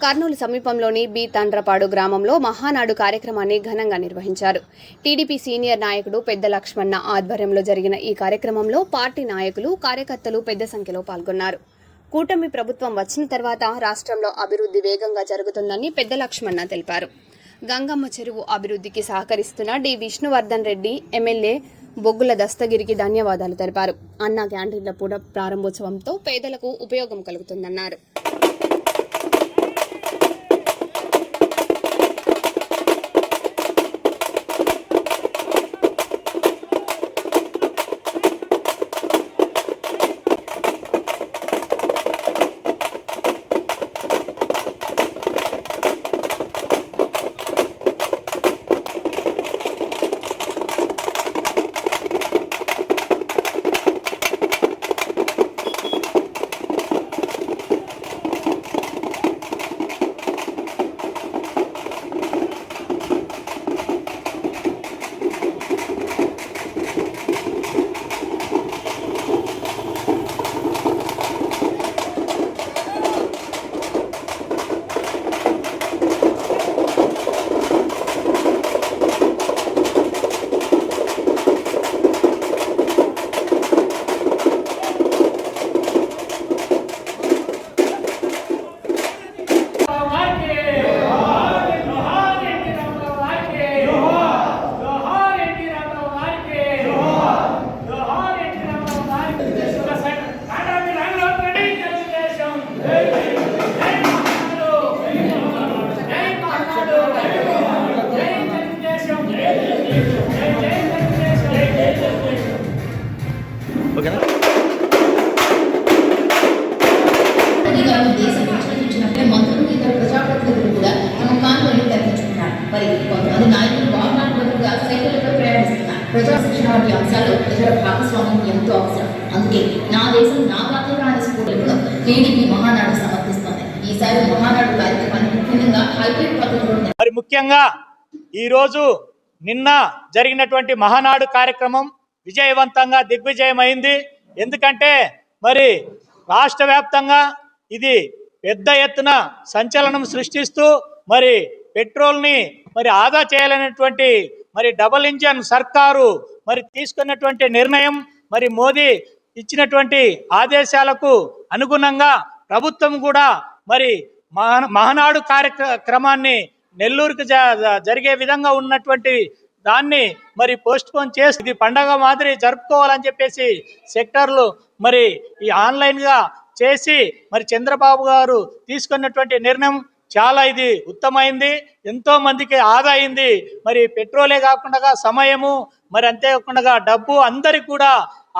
కర్నూలు సమీపంలోని బి తండ్రపాడు గ్రామంలో మహానాడు కార్యక్రమాన్ని ఘనంగా నిర్వహించారు. టీడీపీ సీనియర్ నాయకుడు పెద్ద లక్ష్మణ ఆధ్వర్యంలో జరిగిన ఈ కార్యక్రమంలో పార్టీ నాయకులు, కార్యకర్తలు పెద్ద సంఖ్యలో పాల్గొన్నారు. కూటమి ప్రభుత్వం వచ్చిన తర్వాత రాష్ట్రంలో అభివృద్ధి వేగంగా జరుగుతుందని పెద్ద లక్ష్మణ తెలిపారు. గంగమ్మ చెరువు అభివృద్ధికి సహకరిస్తున్న డి విష్ణువర్ధన్ రెడ్డి ఎమ్మెల్యే బొగ్గుల దస్తగిరికి ధన్యవాదాలు తెలిపారు. అన్నా క్యాంటీన్ల ప్రారంభోత్సవంతో పేదలకు ఉపయోగం కలుగుతుందన్నారు. మంత్రులు ఇతర ప్రజాప్రతినిధులు కూడా తమ కాన్వాయ్ని దర్శించుకున్నారు. మరి కొంతమంది నాయకులు వాహనాల బదులుగా సైకిళ్లతో ప్రయాణిస్తున్నారు. ప్రజా శిక్షణ వంటి అంశాల్లో ప్రజల భాగస్వామ్యం ఎంతో అవసరం. అందుకే నా దేశం నా బాధ్యత అనే స్ఫూర్తితో టీడీపీ మహానాడు సమర్పిస్తోంది. ఈసారి మహానాడు కార్యక్రమాన్ని ముఖ్యంగా హైబ్రిడ్ పద్ధతిలో మరి ముఖ్యంగా ఈరోజు నిన్న జరిగినటువంటి మహానాడు కార్యక్రమం విజయవంతంగా దిగ్విజయమైంది. ఎందుకంటే మరి రాష్ట్ర వ్యాప్తంగా ఇది పెద్ద ఎత్తున సంచలనం సృష్టిస్తూ మరి పెట్రోల్ని మరి ఆదా చేయాలనేటువంటి మరి డబుల్ ఇంజన్ సర్కారు మరి తీసుకున్నటువంటి నిర్ణయం, మరి మోదీ ఇచ్చినటువంటి ఆదేశాలకు అనుగుణంగా ప్రభుత్వం కూడా మరి మహానాడు కార్యక్రమాన్ని నెల్లూరుకు జరిగే విధంగా ఉన్నటువంటి దాన్ని మరి పోస్ట్ పోన్ చేసి ఇది పండగ మాదిరి జరుపుకోవాలని చెప్పేసి సెక్టర్లు మరి ఈ ఆన్లైన్గా చేసి మరి చంద్రబాబు గారు తీసుకున్నటువంటి నిర్ణయం చాలా ఇది ఉత్తమైంది. ఎంతో మందికి ఆదా అయింది. మరి పెట్రోలే కాకుండా సమయము మరి అంతేకాకుండా డబ్బు అందరికి కూడా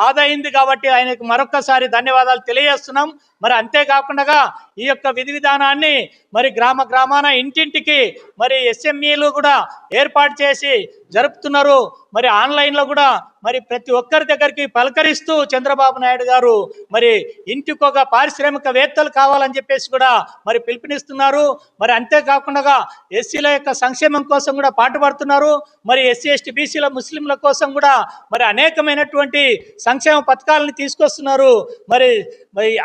ఆదా అయింది. కాబట్టి ఆయనకు మరొక్కసారి ధన్యవాదాలు తెలియజేస్తున్నాం. మరి అంతేకాకుండా ఈ యొక్క విధి విధానాన్ని మరి గ్రామాన ఇంటింటికి మరి ఎస్ఎంఈలు కూడా ఏర్పాటు చేసి జరుపుతున్నారు. మరి ఆన్లైన్లో కూడా మరి ప్రతి ఒక్కరి దగ్గరికి పలకరిస్తూ చంద్రబాబు నాయుడు గారు మరి ఇంటికొక పారిశ్రామికవేత్తలు కావాలని చెప్పేసి కూడా మరి పిలుపునిస్తున్నారు. మరి అంతేకాకుండా ఎస్సీల యొక్క సంక్షేమం కోసం కూడా పాటుపడుతున్నారు. మరి ఎస్సీ ఎస్టీ బీసీల ముస్లింల కోసం కూడా మరి అనేకమైనటువంటి సంక్షేమ పథకాలను తీసుకొస్తున్నారు. మరి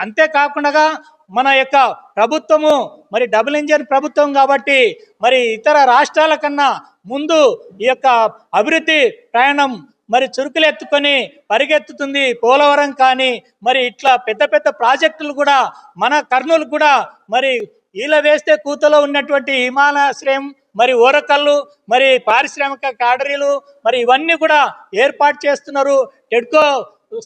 అంతేకాకుండా మన యొక్క ప్రభుత్వము మరి డబుల్ ఇంజన్ ప్రభుత్వం కాబట్టి మరి ఇతర రాష్ట్రాల కన్నా ముందు ఈ యొక్క అభివృద్ధి ప్రయాణం మరి చురుకులెత్తుకొని పరిగెత్తుతుంది. పోలవరం కానీ మరి ఇట్లా పెద్ద పెద్ద ప్రాజెక్టులు కూడా మన కర్నూలు కూడా మరి ఈల వేస్తే కూతలో ఉన్నటువంటి హిమాలయాశ్రయం మరి ఓరకల్లు మరి పారిశ్రామిక క్యాడరీలు మరి ఇవన్నీ కూడా ఏర్పాటు చేస్తున్నారు. టెడ్కో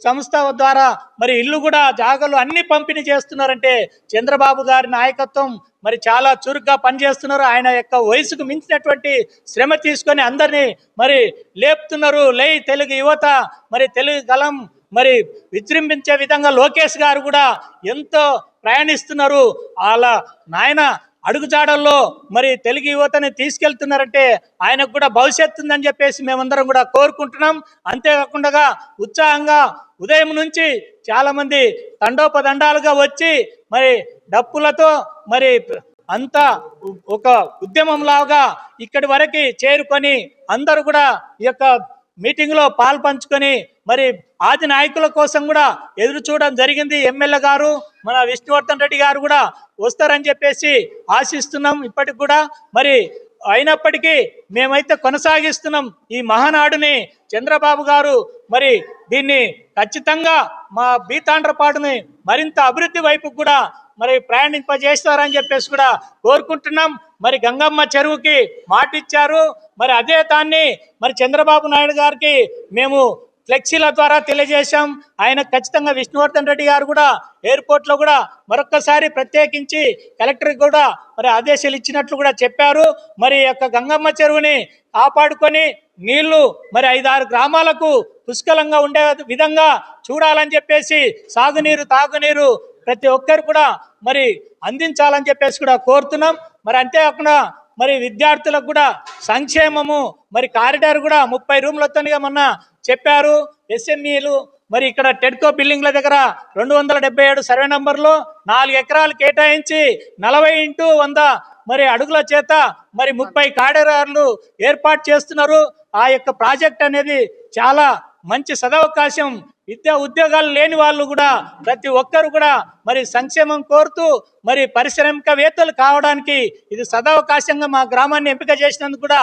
సంస్థ ద్వారా మరి ఇల్లు కూడా జాగాలు అన్ని పంపిణీ చేస్తున్నారంటే చంద్రబాబు గారి నాయకత్వం మరి చాలా చురుగ్గా పనిచేస్తున్నారు. ఆయన యొక్క వయసుకు మించినటువంటి శ్రమ తీసుకొని అందరినీ మరి లేపుతున్నారు. లై తెలుగు యువత మరి తెలుగు గలం మరి విజృంభించే విధంగా లోకేష్ గారు కూడా ఎంతో ప్రయాణిస్తున్నారు. అలా నాయన అడుగుజాడల్లో మరి తెలుగు యువతని తీసుకెళ్తున్నారంటే ఆయనకు కూడా భవిష్యత్తు ఉందని చెప్పేసి మేమందరం కూడా కోరుకుంటున్నాం. అంతేకాకుండా ఉత్సాహంగా ఉదయం నుంచి చాలామంది తండోపదండాలుగా వచ్చి మరి డప్పులతో మరి అంతా ఒక ఉద్యమంలాగా ఇక్కడి వరకు చేరుకొని అందరూ కూడా ఈ యొక్క మీటింగ్లో పాలు పంచుకొని మరి ఆది నాయకుల కోసం కూడా ఎదురు చూడడం జరిగింది. ఎమ్మెల్యే గారు మన విష్ణువర్ధన్ రెడ్డి గారు కూడా వస్తారని చెప్పేసి ఆశిస్తున్నాం. ఇప్పటికి కూడా మరి అయినప్పటికీ మేమైతే కొనసాగిస్తున్నాం ఈ మహానాడుని. చంద్రబాబు గారు మరి దీన్ని ఖచ్చితంగా మా బీతాండ్రపాడుని మరింత అభివృద్ధి వైపు కూడా మరి ప్రయాణింపజేస్తారని చెప్పేసి కూడా కోరుకుంటున్నాం. మరి గంగమ్మ చెరువుకి మాట ఇచ్చారు. మరి అదే దాన్ని మరి చంద్రబాబు నాయుడు గారికి మేము ఫ్లెక్సీల ద్వారా తెలియజేశాం. ఆయన ఖచ్చితంగా విష్ణువర్ధన్ రెడ్డి గారు కూడా ఎయిర్పోర్ట్లో కూడా మరొక్కసారి ప్రత్యేకించి కలెక్టర్కి కూడా మరి ఆదేశాలు ఇచ్చినట్లు కూడా చెప్పారు. మరి యొక్క గంగమ్మ చెరువుని కాపాడుకొని నీళ్లు మరి 5-6 గ్రామాలకు పుష్కలంగా ఉండే విధంగా చూడాలని చెప్పేసి సాగునీరు తాగునీరు ప్రతి ఒక్కరు కూడా మరి అందించాలని చెప్పేసి కూడా కోరుతున్నాం. మరి అంతేకాకుండా మరి విద్యార్థులకు కూడా సంక్షేమము మరి కారిడార్ కూడా 30 రూమ్లతోనిగా మొన్న చెప్పారు. ఎస్ఎంఈలు మరి ఇక్కడ టెడ్కో బిల్డింగ్ల దగ్గర 277 సర్వే నంబర్లో 4 ఎకరాలు కేటాయించి 40x100 మరి అడుగుల చేత మరి 30 కారిడార్లు ఏర్పాటు చేస్తున్నారు. ఆ యొక్క ప్రాజెక్ట్ అనేది చాలా మంచి సదవకాశం. విద్యా ఉద్యోగాలు లేని వాళ్ళు కూడా ప్రతి ఒక్కరు కూడా మరి సంక్షేమం కోరుతూ మరి పారిశ్రామికవేత్తలు కావడానికి ఇది సదవకాశంగా మా గ్రామాన్ని ఎంపిక చేసినందుకు కూడా